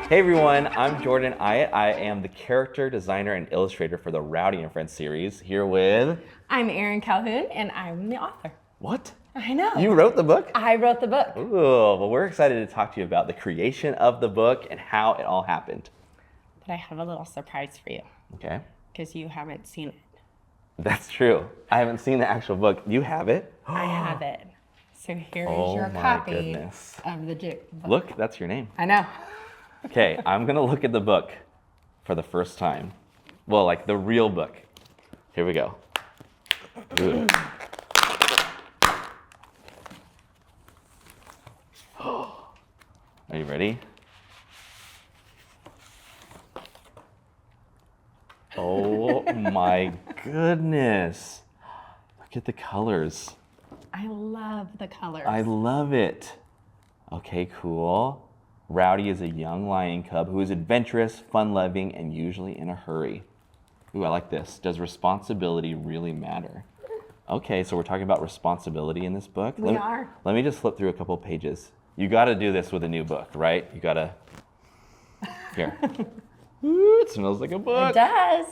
Hey everyone, I'm Jordan Iott. I am the character designer and illustrator for the Rowdy and Friends series, here with... I'm Erin Calhoun, and I'm the author. What? I know. You wrote the book? I wrote the book. Ooh, well, we're excited to talk to you about the creation of the book and how it all happened. But I have a little surprise for you, Okay. because you haven't seen it. That's true. I haven't seen the actual book. You have it? I have it. So here is Oh your my copy goodness. of the book. Look, that's your name. I know. Okay, I'm gonna look at the book for the first time. Well, like the real book. Here we go. Ooh. Are you ready? Oh my goodness. Look at the colors. I love the colors. I love it. Okay, cool. Rowdy is a young lion cub who is adventurous, fun-loving, and usually in a hurry. Ooh, I like this. Does responsibility really matter? Okay, so we're talking about responsibility in this book. We are. Let me just flip through a couple pages. You got to do this with a new book, right? You got to... Here. Ooh, it smells like a book. It does.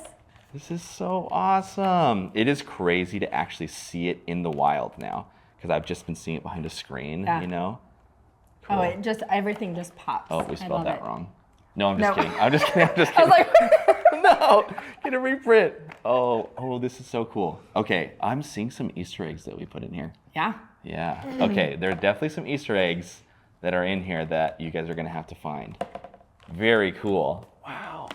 This is so awesome. It is crazy to actually see it in the wild now, because I've just been seeing it behind a screen, you know? Cool. Oh, everything just pops. Oh, we spelled that it. wrong. No, I'm just No. kidding. I'm just kidding. I'm just I kidding. was like, No, get a reprint. Oh, this is so cool. Okay, I'm seeing some Easter eggs that we put in here. yeah. Yeah. Okay, there are definitely some Easter eggs that are in here that you guys are gonna have to find. Very cool. Wow.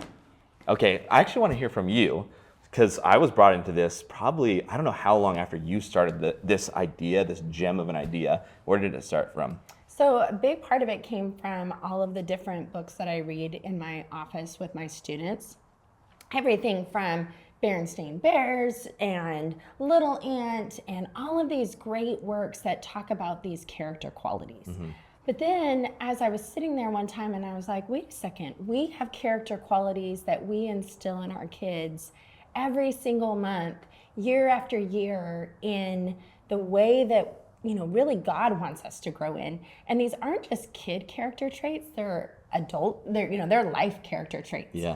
Okay, I actually want to hear from you because I was brought into this probably, I don't know how long after you started this idea, this gem of an idea. Where did it start from? So a big part of it came from all of the different books that I read in my office with my students. Everything from Berenstain Bears and Little Ant and all of these great works that talk about these character qualities. Mm-hmm. But then as I was sitting there one time and I was like, wait a second, we have character qualities that we instill in our kids every single month, year after year, in the way that really God wants us to grow in. And these aren't just kid character traits, they're adult, they're life character traits. Yeah.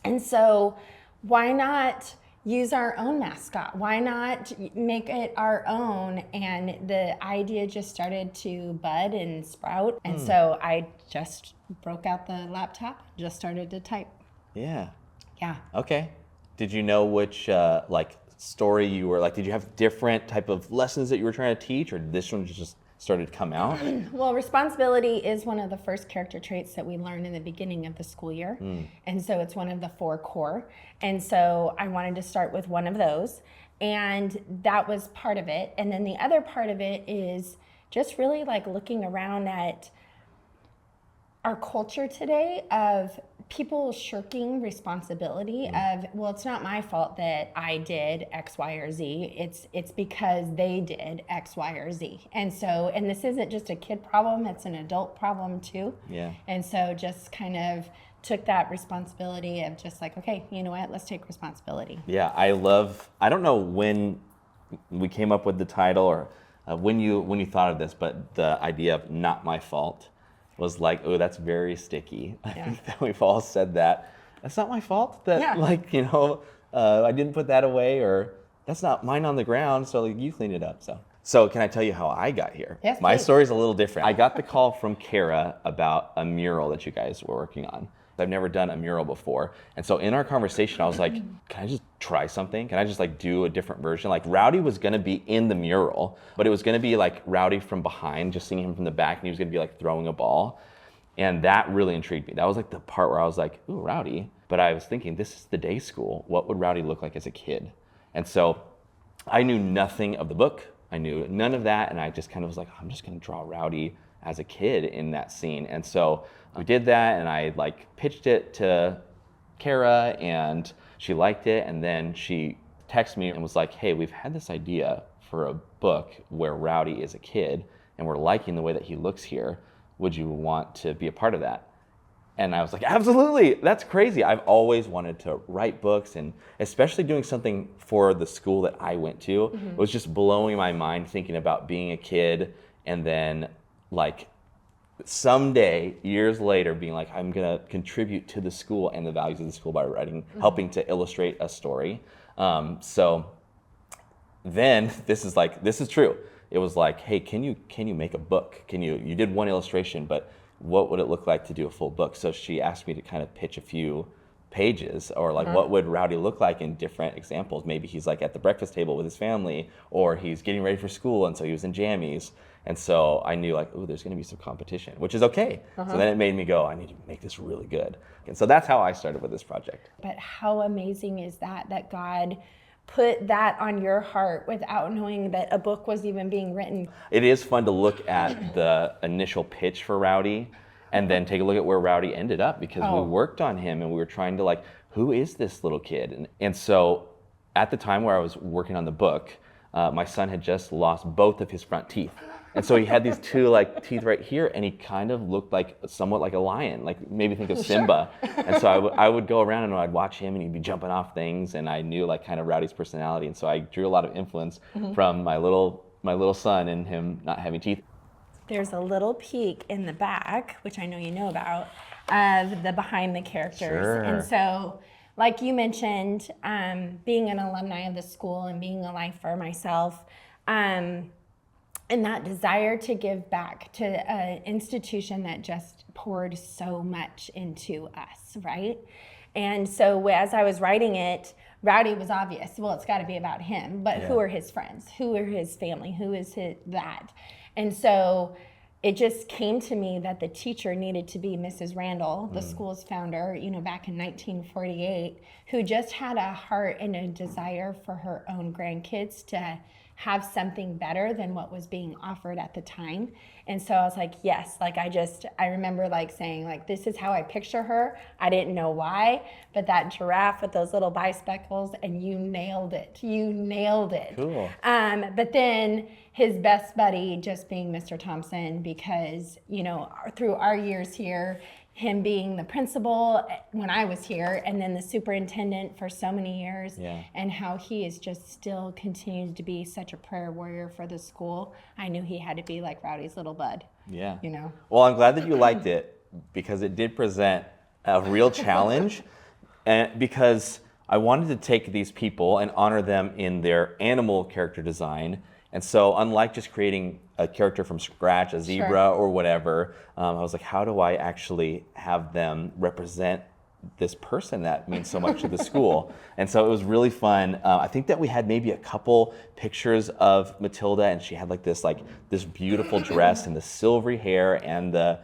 And so why not use our own mascot? Why not make it our own? And the idea just started to bud and sprout. And so I just broke out the laptop, just started to type. Yeah. Yeah. Okay. Did you know which story you were did you have different type of lessons that you were trying to teach, or this one just started to come out? Well, responsibility is one of the first character traits that we learn in the beginning of the school year. And so it's one of the 4 core. And so I wanted to start with one of those. And that was part of it. And then the other part of it is just really looking around at our culture today of people shirking responsibility of, well, it's not my fault that I did X, Y, or Z. It's because they did X, Y, or Z. And this isn't just a kid problem, it's an adult problem too. Yeah. And so just kind of took that responsibility of just okay, you know what, let's take responsibility. Yeah, I don't know when we came up with the title or when you thought of this, but the idea of not my fault was oh, that's very sticky. I think that we've all said that. That's not my fault that I didn't put that away, or that's not mine on the ground, so you clean it up. So can I tell you how I got here? Yes, my please. story's a little different. I got the call from Kara about a mural that you guys were working on. I've never done a mural before. And so in our conversation, I was like, can I just try something? Can I just do a different version? Rowdy was gonna be in the mural, but it was gonna be Rowdy from behind, just seeing him from the back, and he was gonna be throwing a ball. And that really intrigued me. That was the part where I was like, ooh, Rowdy. But I was thinking, this is the day school. What would Rowdy look like as a kid? And so I knew nothing of the book. I knew none of that. And I just kind of was like, I'm just gonna draw Rowdy as a kid in that scene. And so we did that, and I pitched it to Kara, and she liked it. And then she texted me and was like, hey, we've had this idea for a book where Rowdy is a kid, and we're liking the way that he looks here. Would you want to be a part of that? And I was like, absolutely, that's crazy. I've always wanted to write books, and especially doing something for the school that I went to. Mm-hmm. It was just blowing my mind thinking about being a kid and then like someday, years later, being like, I'm gonna contribute to the school and the values of the school by writing, helping to illustrate a story. So then this is true. It was like, hey, can you make a book? You did one illustration, but what would it look like to do a full book? So she asked me to kind of pitch a few pages, or like what would Rowdy look like in different examples. Maybe he's like at the breakfast table with his family, or he's getting ready for school and so he was in jammies. And so I knew like, oh, there's gonna be some competition, which is okay. So then it made me go, I need to make this really good. And so that's how I started with this project. But how amazing is that God put that on your heart without knowing that a book was even being written? It is fun to look at the initial pitch for Rowdy and then take a look at where Rowdy ended up, because we worked on him and we were trying to like, who is this little kid? And so at the time where I was working on the book, my son had just lost both of his front teeth. And so he had these two like teeth right here, and he kind of looked like somewhat like a lion, like maybe think of Simba. And so I would go around and I'd watch him and he'd be jumping off things, and I knew like kind of Rowdy's personality. And so I drew a lot of influence from my little son and him not having teeth. There's a little peek in the back, which I know you know about, of the behind the characters. Sure. And so, like you mentioned, being an alumni of the school and being a lifer myself, and that desire to give back to an institution that just poured so much into us, right? And so as I was writing it, Rowdy was obvious. Well, it's got to be about him, but who are his friends? Who are his family? Who is that? And so it just came to me that the teacher needed to be Mrs. Randall, the school's founder, back in 1948, who just had a heart and a desire for her own grandkids to have something better than what was being offered at the time. And so I was like, yes, like I remember like saying like, this is how I picture her. I didn't know why, but that giraffe with those little bicepectacles, and you nailed it. Cool. But then his best buddy just being Mr. Thompson, because, through our years here, him being the principal when I was here, and then the superintendent for so many years, and how he is just still continues to be such a prayer warrior for the school. I knew he had to be like Rowdy's little bud. Yeah. You know. Well, I'm glad that you liked it, because it did present a real challenge, and because I wanted to take these people and honor them in their animal character design. And so unlike just creating a character from scratch, a zebra or whatever, I was like, how do I actually have them represent this person that means so much to the school? And so it was really fun. I think that we had maybe a couple pictures of Matilda, and she had like this beautiful dress and the silvery hair and the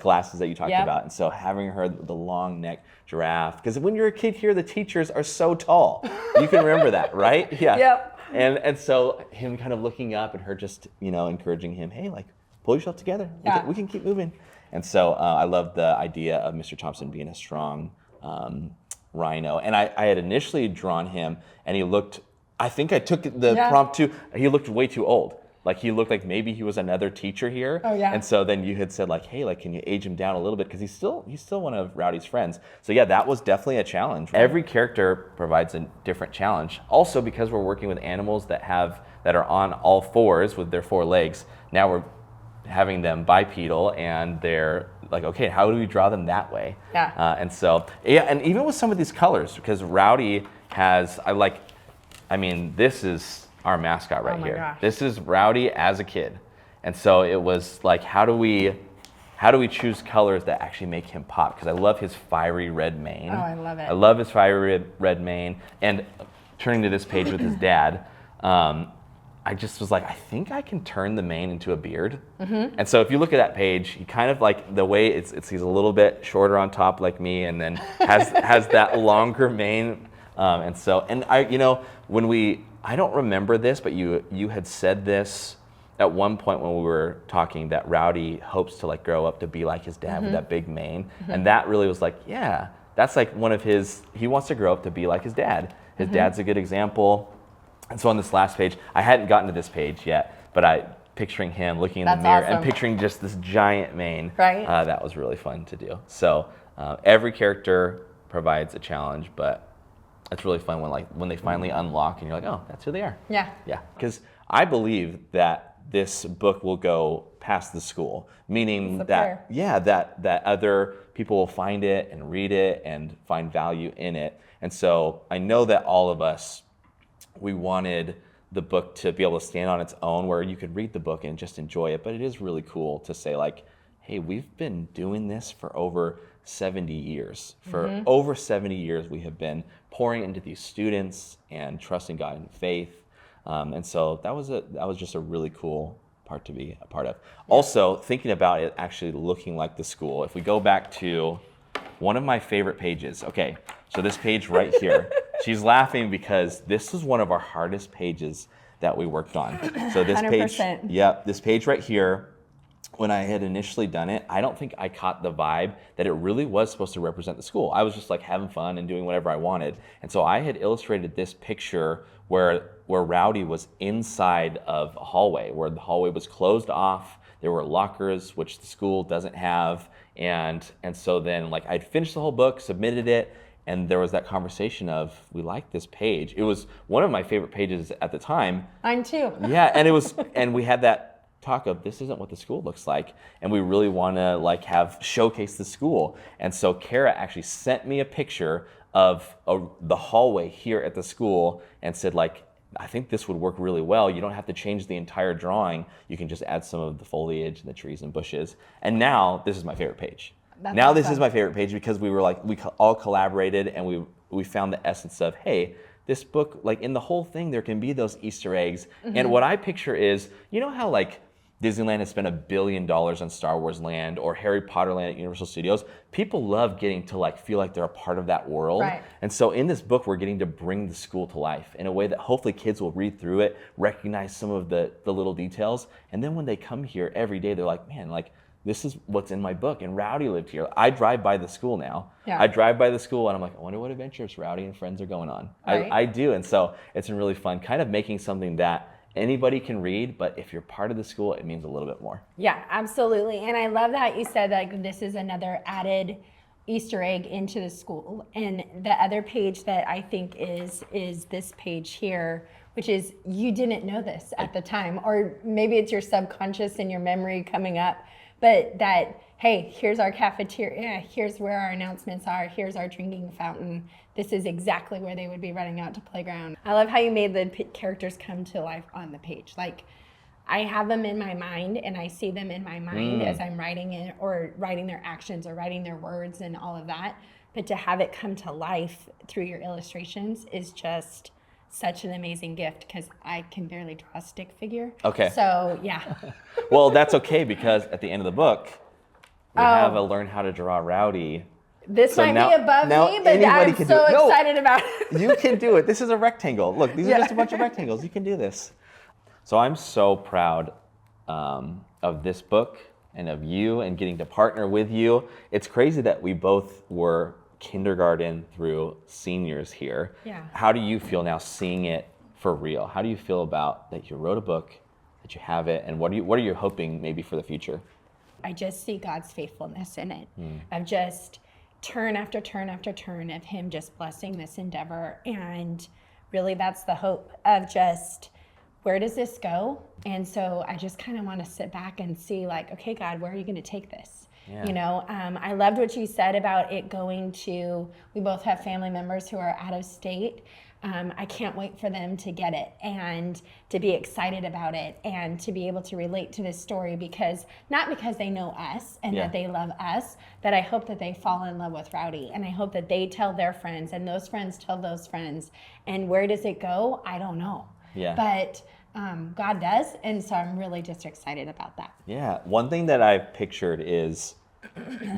glasses that you talked about. And so having her, the long neck giraffe, because when you're a kid here, the teachers are so tall. You can remember that, right? Yeah. Yep. And so him kind of looking up and her just, encouraging him, hey, like, pull yourself together. We can keep moving. And so I love the idea of Mr. Thompson being a strong rhino. And I had initially drawn him, and he looked, I think I took the prompt too, he looked way too old. Like he looked like maybe he was another teacher here. Oh, yeah. And so then you had said like, hey, like, can you age him down a little bit? Because he's still one of Rowdy's friends. So yeah, that was definitely a challenge. Every character provides a different challenge. Also, because we're working with animals that are on all fours with their four legs, now we're having them bipedal, and they're like, okay, how do we draw them that way? Yeah. And so, and even with some of these colors, because Rowdy has, this is our mascot right here. Gosh. This is Rowdy as a kid. And so it was like, how do we choose colors that actually make him pop? Because I love his fiery red mane. Oh, I love it. I love his fiery red mane. And turning to this page with his dad, I just was like, I think I can turn the mane into a beard. Mm-hmm. And so if you look at that page, he kind of like the way he's a little bit shorter on top like me, and then has that longer mane. I don't remember this, but you had said this at one point when we were talking, that Rowdy hopes to like grow up to be like his dad with that big mane. And that really was like, yeah, that's like he wants to grow up to be like his dad. His dad's a good example. And so on this last page, I hadn't gotten to this page yet, but picturing him looking in the mirror and picturing just this giant mane, right? That was really fun to do. So every character provides a challenge, but it's really fun when they finally unlock and you're like, oh, that's who they are. Yeah. Yeah. Because I believe that this book will go past the school, meaning That's that, fair. that other people will find it and read it and find value in it. And so I know that all of us, we wanted the book to be able to stand on its own, where you could read the book and just enjoy it. But it is really cool to say, like, hey, we've been doing this for over 70 years. For over 70 years, we have been pouring into these students and trusting God in faith. And so that was just a really cool part to be a part of. Also, thinking about it actually looking like the school. If we go back to one of my favorite pages. Okay, so this page right here. She's laughing because this is one of our hardest pages that we worked on. So this 100%. page, this page right here, when I had initially done it, I don't think I caught the vibe that it really was supposed to represent the school. I was just like having fun and doing whatever I wanted. And so I had illustrated this picture where Rowdy was inside of a hallway, where the hallway was closed off. There were lockers, which the school doesn't have. And so then, like, I'd finished the whole book, submitted it, and there was that conversation of, we like this page. It was one of my favorite pages at the time. Mine too. Yeah, and we had that talk of, this isn't what the school looks like, and we really want to like have showcase the school. And so Kara actually sent me a picture of the hallway here at the school and said, like, I think this would work really well. You don't have to change the entire drawing. You can just add some of the foliage and the trees and bushes. And now this is my favorite page. That's now awesome. This is my favorite page because we were like, all collaborated, and we found the essence of, hey, this book, like in the whole thing, there can be those Easter eggs. And what I picture is, you know how like Disneyland has spent $1 billion on Star Wars Land, or Harry Potter Land at Universal Studios? People love getting to like feel like they're a part of that world. Right. And so in this book, we're getting to bring the school to life in a way that hopefully kids will read through it, recognize some of the little details. And then when they come here every day, they're like, man, like, this is what's in my book, and Rowdy lived here. I drive by the school now. Yeah. I drive by the school and I'm like, I wonder what adventures Rowdy and Friends are going on. Right. I do, and so it's been really fun, kind of making something that anybody can read, but if you're part of the school, it means a little bit more. Yeah, absolutely. And I love that you said like this is another added Easter egg into the school. And the other page that I think is this page here, which is, you didn't know this at the time, or maybe it's your subconscious and your memory coming up, but that, hey, here's our cafeteria, here's where our announcements are, here's our drinking fountain. This is exactly where they would be running out to playground. I love how you made the characters come to life on the page. Like, I have them in my mind and I see them in my mind as I'm writing it, or writing their actions or writing their words and all of that. But to have it come to life through your illustrations is just such an amazing gift, because I can barely draw a stick figure. Okay. So yeah. Well, that's okay, because at the end of the book, we have a learn how to draw Rowdy. This So might now- be above now me, but anybody I'm can do so it. No. excited about it. You can do it. This is a rectangle. Look, these are just a bunch of rectangles. You can do this. So I'm so proud of this book and of you and getting to partner with you. It's crazy that we both were kindergarten through seniors here. Yeah. How do you feel now seeing it for real? How do you feel about that you wrote a book, that you have it, and what are you hoping maybe for the future? I just see God's faithfulness in it, of just turn after turn after turn of him just blessing this endeavor. And really that's the hope of just, where does this go? And so I just kind of want to sit back and see, like, okay, God, where are you going to take this? Yeah. You know, I loved what you said about it going to, we both have family members who are out of state. I can't wait for them to get it and to be excited about it and to be able to relate to this story, because not because they know us and that they love us, but I hope that they fall in love with Rowdy, and I hope that they tell their friends and those friends tell those friends. And where does it go? I don't know. Yeah. But God does, and so I'm really just excited about that. Yeah, one thing that I've pictured is,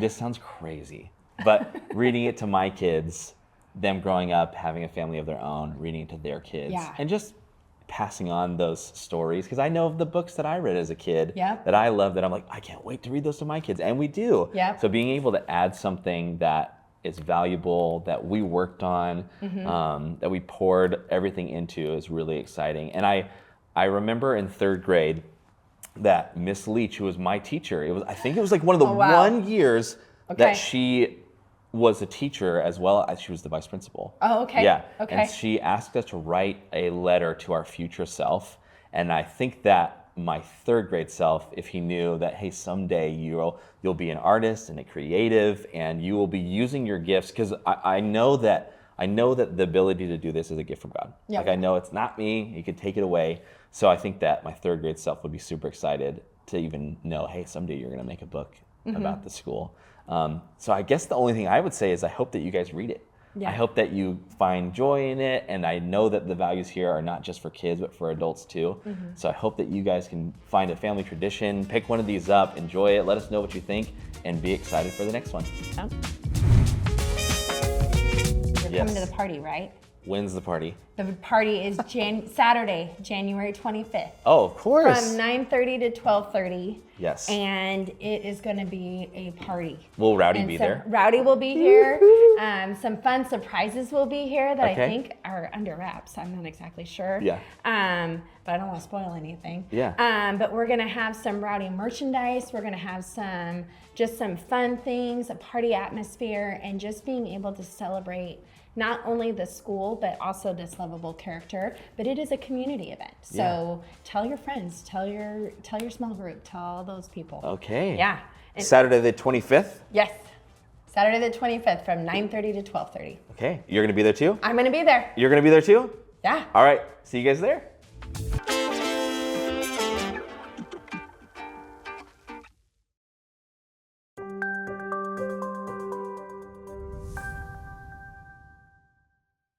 this sounds crazy, but reading it to my kids, them growing up, having a family of their own, reading it to their kids, and just passing on those stories. Because I know of the books that I read as a kid that I love, that I'm like, I can't wait to read those to my kids, and we do. So being able to add something that is valuable, that we worked on, that we poured everything into, is really exciting. And I remember in third grade that Miss Leach, who was my teacher, I think it was like one of the 1 years that she was a teacher as well as she was the vice principal. Oh, okay. Yeah. Okay. And she asked us to write a letter to our future self. And I think that my third grade self if he knew that, hey, someday you'll be an artist and a creative, and you will be using your gifts, because I know that the ability to do this is a gift from God. Yep. Like, I know it's not me, he could take it away. So I think that my third grade self would be super excited to even know, hey, someday you're gonna make a book about the school. So I guess the only thing I would say is I hope that you guys read it. Yeah. I hope that you find joy in it, and I know that the values here are not just for kids, but for adults too. So I hope that you guys can find a family tradition, pick one of these up, enjoy it, let us know what you think, and be excited for the next one. Yep. You're Yes. coming to the party, right? When's the party? The party is Saturday, January 25th. Oh, of course. From 9:30 to 12:30. Yes. And it is going to be a party. Will Rowdy And be so there? Rowdy will be here. Some fun surprises will be here that Okay. I think are under wraps. I'm not exactly sure. Yeah. But I don't want to spoil anything. Yeah. But we're going to have some Rowdy merchandise. We're going to have some fun things, a party atmosphere, and just being able to celebrate not only the school, but also this lovable character. But it is a community event. So tell your friends, tell your small group, tell all those people. Okay. Yeah. And Saturday the 25th? yes. Saturday the 25th from 9:30 to 12:30. Okay. You're going to be there too? I'm going to be there. You're going to be there too? Yeah. All right. See you guys there.